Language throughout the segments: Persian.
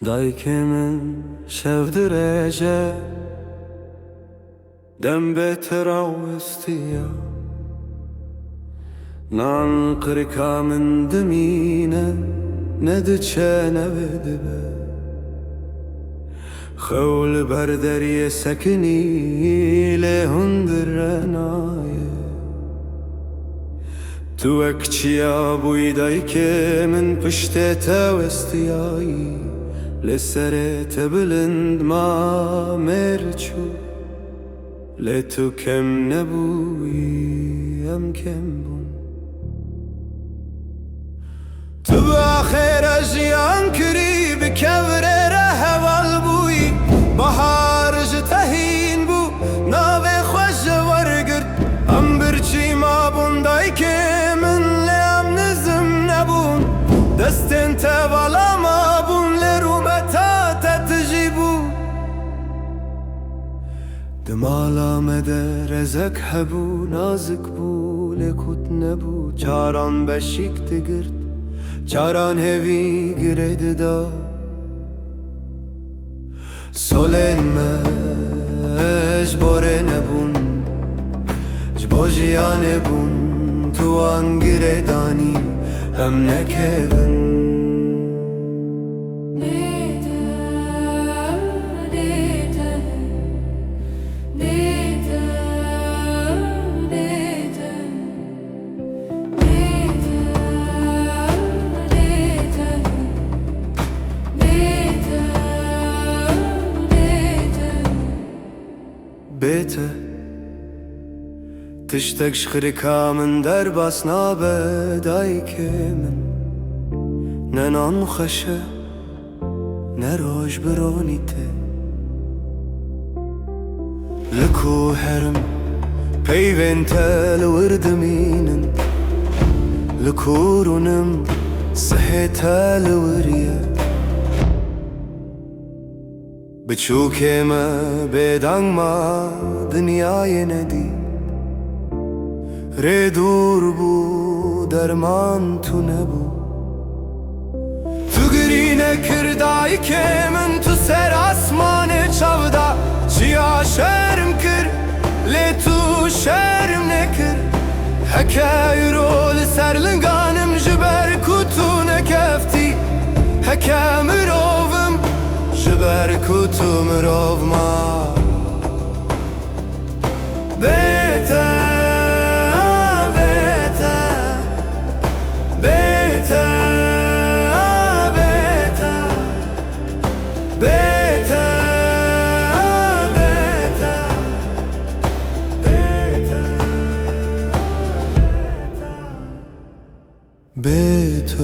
Daykemin şevdirece dem beter avestiya nan qirika min dimine nediçe nevedibe xewl berderiye sekini le hundir renaye tu ekçiya buy daykemin pişte tevestiyayi لسرت بلند ما مرچو لتو کم نبوی ام کم بون تو آخر جیان کری بکور رهوال بوی بهار جتهین بو ناوی خوش ورگرد ام برچی ما بوندای که من لیم نزم نبون دستن توالا ما بون دمالا مده رزک هبو نازک بو لکوت نبو چاران بشیک تگرد چاران هوی گرد دا سولن مجبوره نبون جبو جیانه بون تو آن گردانی هم نکبن بيته تشتاق شخركا من درباس نابدايك من ننان خشه نروج برونيته لكو هرم بيفين تال ورد مينن لكورونم صحي تال وريه بچوکه ما بدنگ ما دنیای ندی ری دور بو درمان تو نبو تو گرینه کردای که من تو سر آسمان چاودا چیا شرم کر لی تو شرم نکر هکای رول سرلنگانم جبر کتو نکفتی هکام روم جبر کتو مروف ما بیتا بیتا بیتا بیتا بیتا بیتا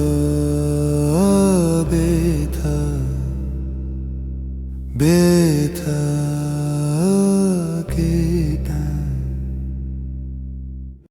بیتا بیتا